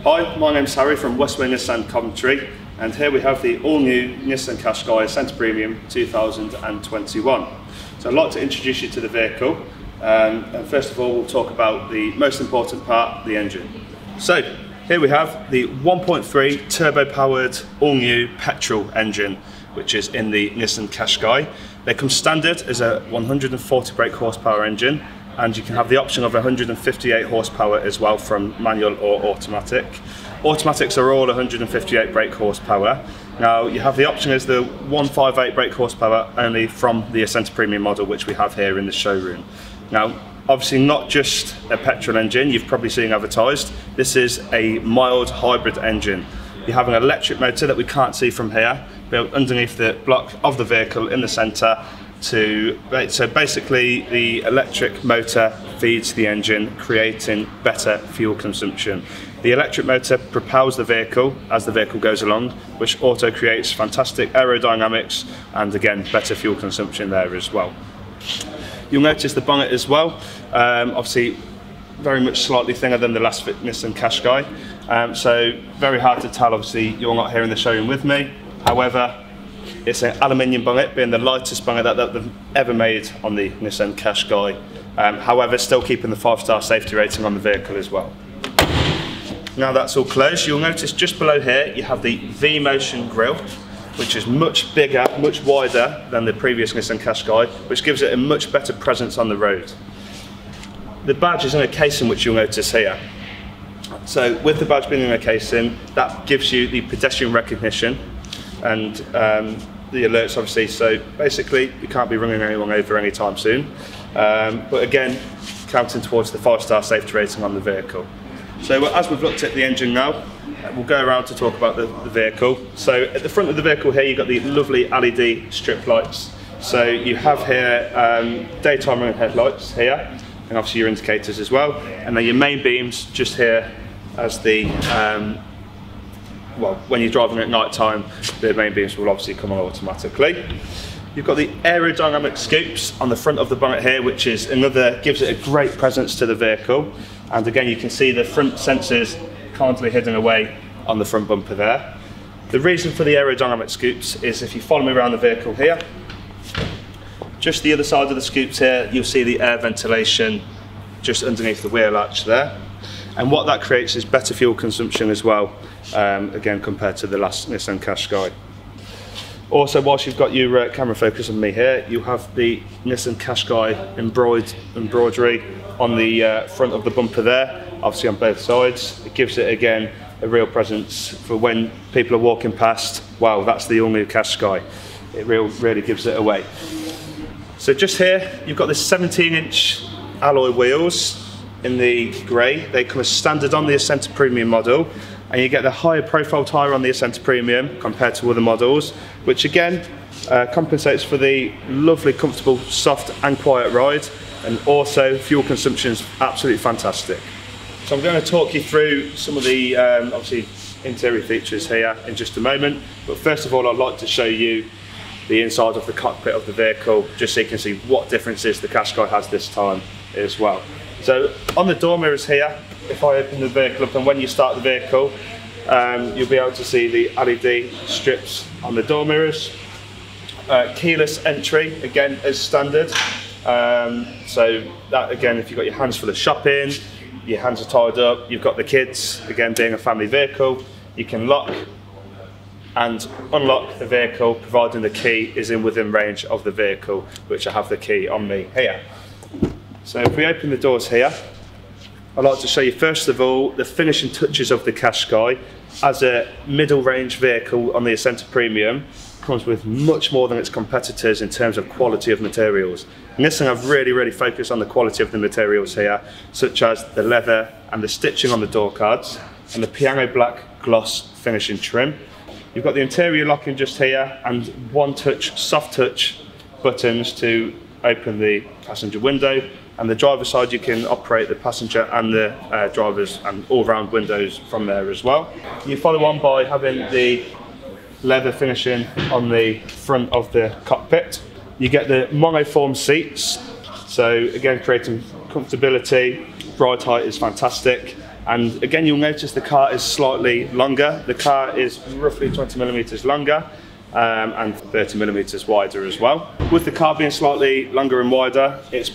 Hi, my name's Harry from West Way Nissan Coventry, and here we have the all-new Nissan Qashqai Acenta Premium 2021. So I'd like to introduce you to the vehicle, and first of all we'll talk about the most important part, the engine. So here we have the 1.3 turbo-powered all-new petrol engine, which is in the Nissan Qashqai. They come standard as a 140 brake horsepower engine, and you can have the option of 158 horsepower as well from manual or automatic. Automatics are all 158 brake horsepower. Now you have the option as the 158 brake horsepower only from the Acenta Premium model, which we have here in the showroom. Now obviously not just a petrol engine, you've probably seen advertised. This is a mild hybrid engine. You have an electric motor that we can't see from here, built underneath the block of the vehicle in the centre. So basically the electric motor feeds the engine, creating better fuel consumption. The electric motor propels the vehicle as the vehicle goes along, which also creates fantastic aerodynamics and again better fuel consumption there as well. You'll notice the bonnet as well, obviously very much slightly thinner than the last Nissan Qashqai, so very hard to tell. Obviously you're not here in the showroom with me, however it's an aluminium bonnet, being the lightest bonnet that they've ever made on the Nissan Qashqai. However, still keeping the 5-star safety rating on the vehicle as well. Now that's all closed, you'll notice just below here you have the V-Motion grille, which is much bigger, much wider than the previous Nissan Qashqai, which gives it a much better presence on the road. The badge is in a casing, which you'll notice here. So with the badge being in a casing, that gives you the pedestrian recognition and the alerts obviously, so basically you can't be running anyone over anytime soon, but again counting towards the 5-star safety rating on the vehicle. So as we've looked at the engine now, we'll go around to talk about the vehicle. So at the front of the vehicle here you've got the lovely LED strip lights. So you have here daytime running headlights here, and obviously your indicators as well, and then your main beams just here as the well, when you're driving at night time, the main beams will obviously come on automatically. You've got the aerodynamic scoops on the front of the bonnet here, which is gives it a great presence to the vehicle. And again, you can see the front sensors kindly hidden away on the front bumper there. The reason for the aerodynamic scoops is if you follow me around the vehicle here, just the other side of the scoops here, you'll see the air ventilation just underneath the wheel arch there. And what that creates is better fuel consumption as well, again compared to the last Nissan Qashqai. Also, whilst you've got your camera focus on me here, you have the Nissan Qashqai embroidery on the front of the bumper there, obviously on both sides. It gives it again a real presence for when people are walking past. Wow, that's the all-new Qashqai. It really gives it away. So just here, you've got the 17-inch alloy wheels in the grey. They come as standard on the Acenta Premium model, and you get the higher profile tyre on the Acenta Premium compared to other models, which again compensates for the lovely, comfortable, soft and quiet ride, and also fuel consumption is absolutely fantastic. So I'm going to talk you through some of the obviously interior features here in just a moment, but first of all I'd like to show you the inside of the cockpit of the vehicle, just so you can see what differences the Qashqai has this time as well. So on the door mirrors here, if I open the vehicle up and when you start the vehicle, you'll be able to see the LED strips on the door mirrors. Keyless entry, again as standard. So that again, if you've got your hands full of shopping, your hands are tied up, you've got the kids, again being a family vehicle, you can lock and unlock the vehicle providing the key is within range of the vehicle, which I have the key on me here. So if we open the doors here, I'd like to show you first of all the finishing touches of the Qashqai. As a middle range vehicle on the Acenta Premium, comes with much more than its competitors in terms of quality of materials. Nissan have really focused on the quality of the materials here, such as the leather and the stitching on the door cards, and the piano black gloss finishing trim. You've got the interior locking just here, and soft touch buttons to open the passenger window, and the driver's side you can operate the passenger and the driver's and all-round windows from there as well. You follow on by having the leather finishing on the front of the cockpit. You get the monoform seats, so again creating comfortability. Ride height is fantastic, And again, you'll notice the car is slightly longer. The car is roughly 20mm longer and 30mm wider as well. With the car being slightly longer and wider, it's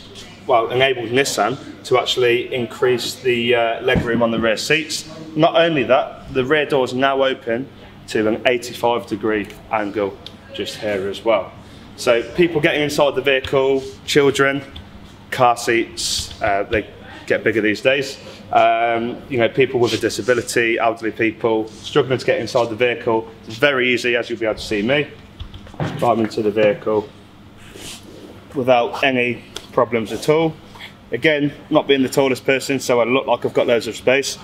enabled Nissan to actually increase the legroom on the rear seats. Not only that, the rear doors now open to an 85-degree angle just here as well. So people getting inside the vehicle, children, car seats, they get bigger these days. People with a disability, elderly people struggling to get inside the vehicle. It's very easy, as you'll be able to see me, climb into the vehicle without any problems at all. Again, not being the tallest person, so I look like I've got loads of space.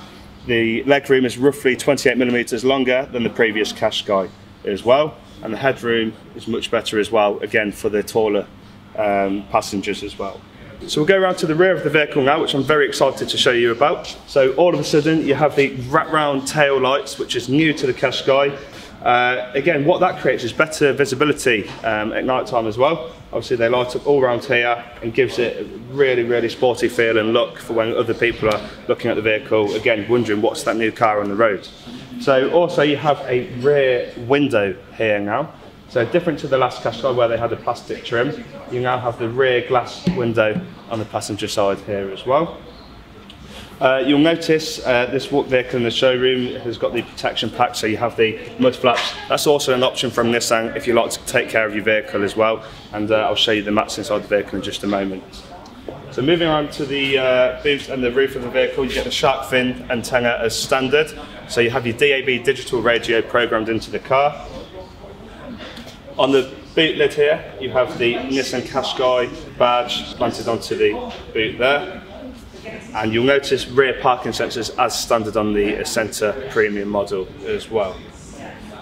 The legroom is roughly 28mm longer than the previous Qashqai as well, and the headroom is much better as well, again for the taller passengers as well. So we'll go around to the rear of the vehicle now, which I'm very excited to show you about. So all of a sudden you have the wrap-round tail lights, which is new to the Qashqai. Again, what that creates is better visibility at night time as well. Obviously they light up all around here and gives it a really, really sporty feel and look for when other people are looking at the vehicle, again wondering what's that new car on the road. So also you have a rear window here now. So different to the last Qashqai where they had a plastic trim, you now have the rear glass window on the passenger side here as well. You'll notice this vehicle in the showroom has got the protection pack, so you have the mud flaps. That's also an option from Nissan if you like to take care of your vehicle as well, and I'll show you the mats inside the vehicle in just a moment. So moving on to the boot and the roof of the vehicle, you get the shark fin antenna as standard. So you have your DAB digital radio programmed into the car. On the boot lid here, you have the Nissan Qashqai badge planted onto the boot there. And you'll notice rear parking sensors as standard on the Acenta premium model as well.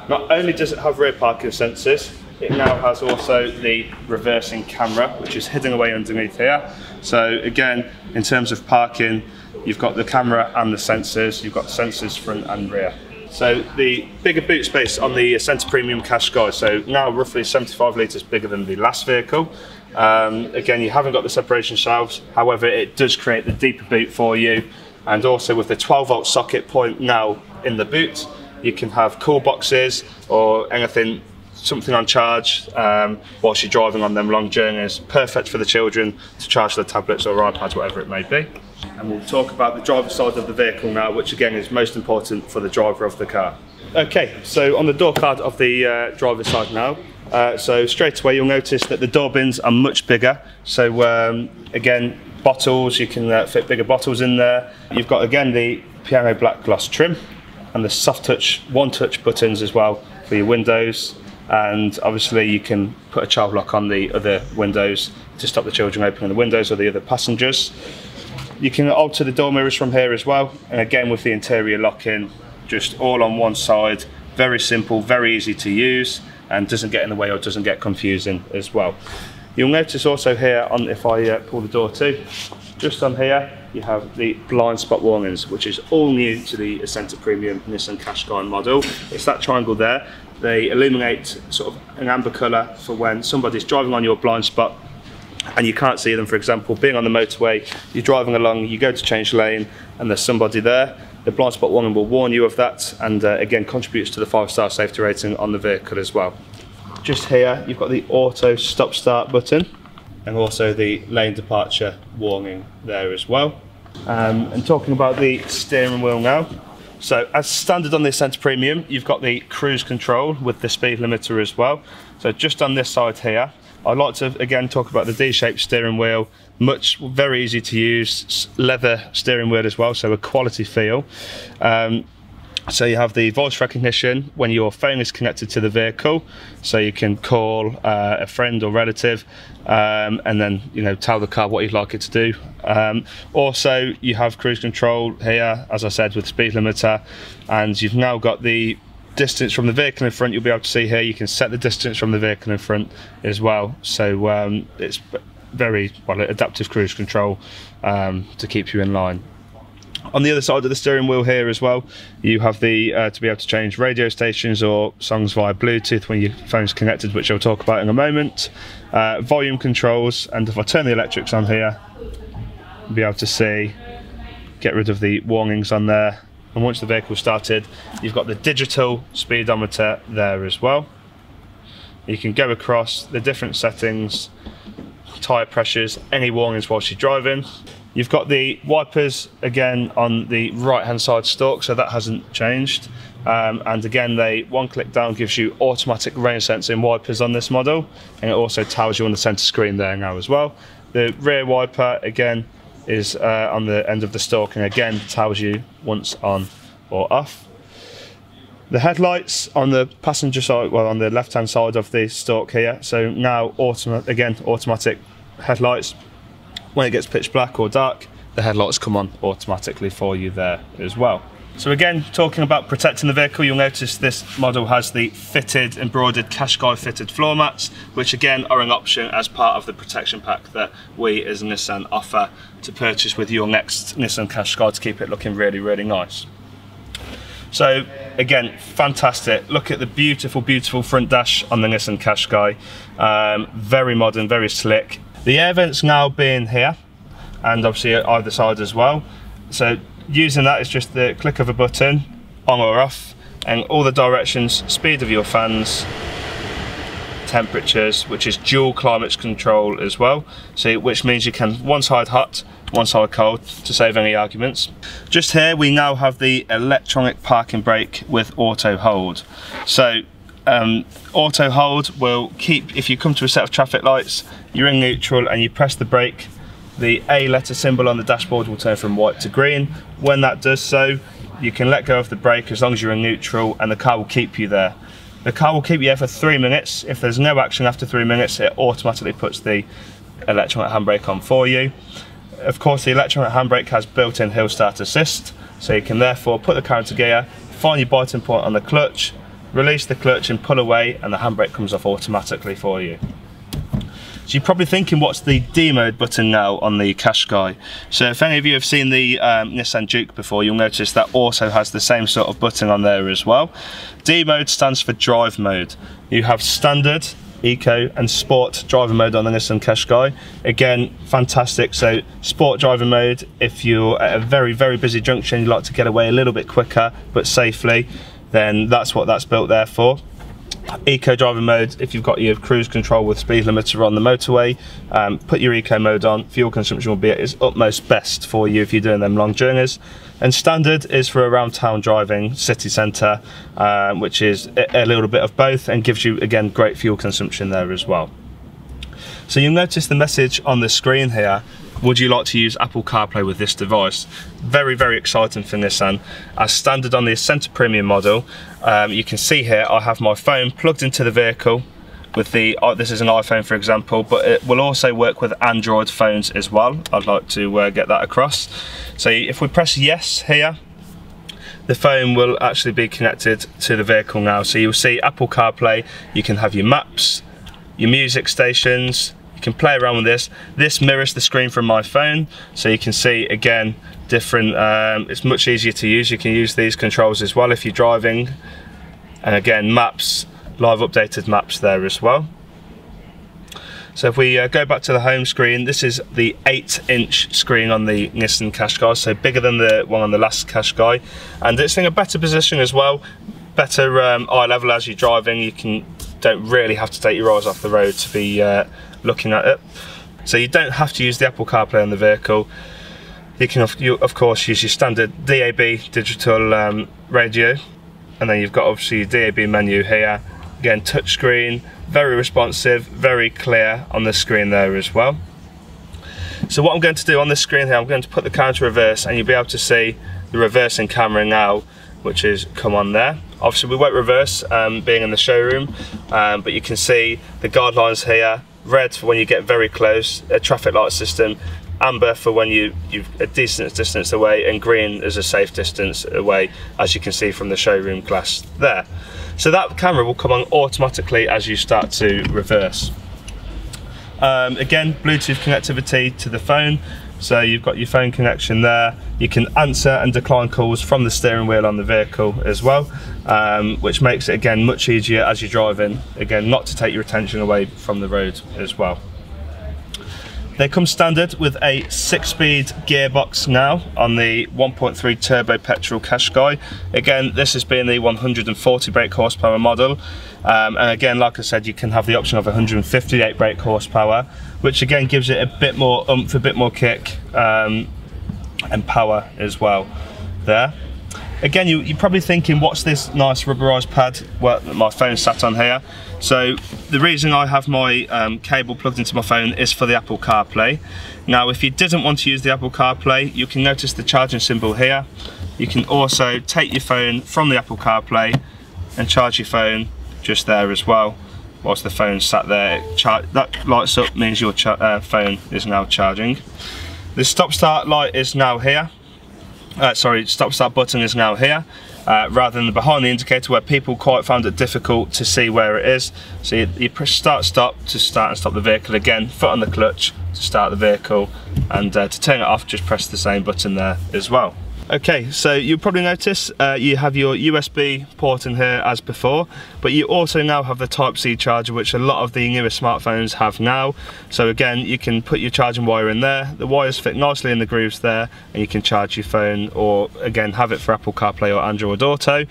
Not only does it have rear parking sensors, it now has also the reversing camera, which is hidden away underneath here. So again, in terms of parking, you've got the camera and the sensors. You've got sensors front and rear. So the bigger boot space on the Acenta Premium Qashqai, so now roughly 75 litres bigger than the last vehicle. Again, you haven't got the separation shelves, however it does create the deeper boot for you, and also with the 12-volt socket point now in the boot, you can have cool boxes or anything, something on charge whilst you're driving on them long journeys. Perfect for the children to charge their tablets or iPads, whatever it may be. And we'll talk about the driver's side of the vehicle now, which again is most important for the driver of the car. Okay, so on the door card of the driver's side now, so straight away you'll notice that the door bins are much bigger. So again, bottles, you can fit bigger bottles in there. You've got again the piano black gloss trim and the soft touch, one touch buttons as well for your windows. And obviously you can put a child lock on the other windows to stop the children opening the windows or the other passengers. You can alter the door mirrors from here as well, and again with the interior lock-in, just all on one side. Very simple, very easy to use, and doesn't get in the way or doesn't get confusing as well. You'll notice also here, if I pull the door too, just on here you have the blind spot warnings, which is all new to the Acenta Premium Nissan Qashqai model. It's that triangle there. They illuminate sort of an amber colour for when somebody's driving on your blind spot and you can't see them. For example, being on the motorway, you're driving along, you go to change lane and there's somebody there. The blind spot warning will warn you of that, and again contributes to the 5-star safety rating on the vehicle as well. Just here you've got the auto stop start button and also the lane departure warning there as well. And talking about the steering wheel now, so as standard on the Acenta Premium, you've got the cruise control with the speed limiter as well. So just on this side here, I'd like to again talk about the D-shaped steering wheel. Very easy to use, leather steering wheel as well, so a quality feel. So you have the voice recognition when your phone is connected to the vehicle, so you can call a friend or relative and then tell the car what you'd like it to do. Also you have cruise control here, as I said, with speed limiter, and you've now got the distance from the vehicle in front. You'll be able to see here you can set the distance from the vehicle in front as well, so it's very adaptive cruise control to keep you in line. On the other side of the steering wheel here as well, you have the to be able to change radio stations or songs via Bluetooth when your phone's connected, which I'll talk about in a moment. Volume controls, and if I turn the electrics on here, you'll be able to see, get rid of the warnings on there. And once the vehicle started, you've got the digital speedometer there as well. You can go across the different settings, tyre pressures, any warnings whilst you're driving. You've got the wipers again on the right hand side stalk, so that hasn't changed. And again, one click down gives you automatic rain sensing wipers on this model, and it also tells you on the centre screen there now as well. The rear wiper again is on the end of the stalk, and again tells you once on or off. The headlights on the passenger side, well, on the left hand side of the stalk here, so now automatic headlights. When it gets pitch black or dark, the headlights come on automatically for you there as well. So again, talking about protecting the vehicle, you'll notice this model has the fitted, embroidered Qashqai fitted floor mats, which again are an option as part of the protection pack that we as Nissan offer to purchase with your next Nissan Qashqai to keep it looking really, really nice. So again, fantastic. Look at the beautiful, beautiful front dash on the Nissan Qashqai. Very modern, very slick. The air vents now being here, and obviously at either side as well. So using that is just the click of a button, on or off, and all the directions, speed of your fans, temperatures, which is dual climate control as well. So which means you can one side hot, one side cold, to save any arguments. Just here we now have the electronic parking brake with auto hold. So auto hold will keep, if you come to a set of traffic lights, you're in neutral and you press the brake, the A letter symbol on the dashboard will turn from white to green. When that does so, you can let go of the brake as long as you're in neutral, and the car will keep you there. The car will keep you there for 3 minutes. If there's no action after 3 minutes, it automatically puts the electronic handbrake on for you. Of course, the electronic handbrake has built-in hill start assist, so you can therefore put the car into gear, find your biting point on the clutch, release the clutch and pull away, and the handbrake comes off automatically for you. So you're probably thinking, what's the D mode button now on the Qashqai? So if any of you have seen the Nissan Juke before, you'll notice that also has the same sort of button on there as well. D mode stands for drive mode. You have standard, eco and sport driver mode on the Nissan Qashqai. Again, fantastic. So sport driver mode, if you're at a very, very busy junction, you like to get away a little bit quicker but safely, then that's what that's built there for. Eco driver mode, if you've got your cruise control with speed limiter on the motorway, put your eco mode on. Fuel consumption will be at its utmost best for you if you're doing them long journeys. And standard is for around town driving, city centre, which is a little bit of both and gives you, again, great fuel consumption there as well. So you'll notice the message on the screen here: would you like to use Apple CarPlay with this device? Very, very exciting for Nissan. As standard on the Acenta Premium model, you can see here I have my phone plugged into the vehicle with the, this is an iPhone for example, but it will also work with Android phones as well. I'd like to get that across. So if we press yes here, the phone will actually be connected to the vehicle now. So you'll see Apple CarPlay, you can have your maps, your music stations, you can play around with this. This mirrors the screen from my phone, so you can see again different, it's much easier to use. You can use these controls as well if you're driving, and again maps, live updated maps there as well. So if we go back to the home screen, this is the 8-inch screen on the Nissan Qashqai, so bigger than the one on the last Qashqai, and it's in a better position as well, better eye level as you're driving. You don't really have to take your eyes off the road to be looking at it. So you don't have to use the Apple CarPlay on the vehicle. You can of course use your standard DAB digital radio, and then you've got obviously your DAB menu here. Again, touchscreen, very responsive, very clear on the screen there as well. So what I'm going to do on this screen here, I'm going to put the car into reverse, and you'll be able to see the reversing camera now, which is come on there. Obviously we won't reverse being in the showroom, but you can see the guidelines here: red for when you get very close, a traffic light system, amber for when you're a decent distance away, and green is a safe distance away, as you can see from the showroom glass there. So that camera will come on automatically as you start to reverse. Again, Bluetooth connectivity to the phone, so you've got your phone connection there. You can answer and decline calls from the steering wheel on the vehicle as well, which makes it again much easier as you're driving, again not to take your attention away from the road as well. They come standard with a 6-speed gearbox now on the 1.3 turbo petrol Qashqai. Again, this has been the 140 brake horsepower model. And again, like I said, you can have the option of 158 brake horsepower, which again gives it a bit more oomph, a bit more kick, and power as well there. Again, you're probably thinking, what's this nice rubberized pad my phone sat on here? So the reason I have my cable plugged into my phone is for the Apple CarPlay. Now, if you didn't want to use the Apple CarPlay, you can notice the charging symbol here. You can also take your phone from the Apple CarPlay and charge your phone just there as well. Whilst the phone sat there, that lights up, means your phone is now charging. The stop-start light is now here. Stop-start button is now here, rather than the behind the indicator where people quite found it difficult to see where it is. So you push start-stop to start and stop the vehicle again, foot on the clutch to start the vehicle, and to turn it off, just press the same button there as well. Okay, so you'll probably notice you have your USB port in here as before, but you also now have the Type-C charger, which a lot of the newer smartphones have now. So again, you can put your charging wire in there, the wires fit nicely in the grooves there, and you can charge your phone, or again, have it for Apple CarPlay or Android Auto.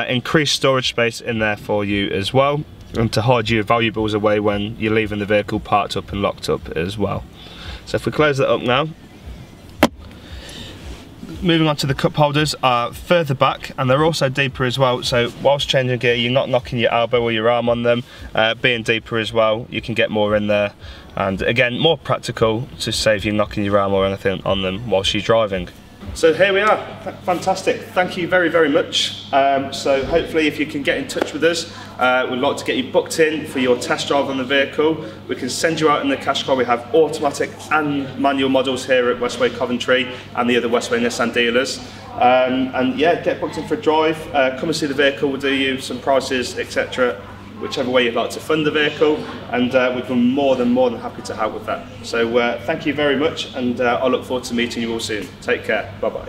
Increased storage space in there for you as well, and to hide your valuables away when you're leaving the vehicle parked up and locked up as well. So if we close that up now, moving on to the cup holders are further back, and they're also deeper as well, so whilst changing gear you're not knocking your elbow or your arm on them. Being deeper as well, you can get more in there, and again, more practical to save you knocking your arm or anything on them whilst you're driving. So here we are, fantastic. Thank you very, very much. So hopefully if you can get in touch with us, we'd like to get you booked in for your test drive on the vehicle. We can send you out in the Qashqai. We have automatic and manual models here at West Way Coventry and the other West Way Nissan dealers. And yeah, get booked in for a drive, come and see the vehicle, we'll do you some prices, etc. Whichever way you'd like to fund the vehicle, and we'd be more than happy to help with that. So thank you very much, and I look forward to meeting you all soon. Take care, bye bye.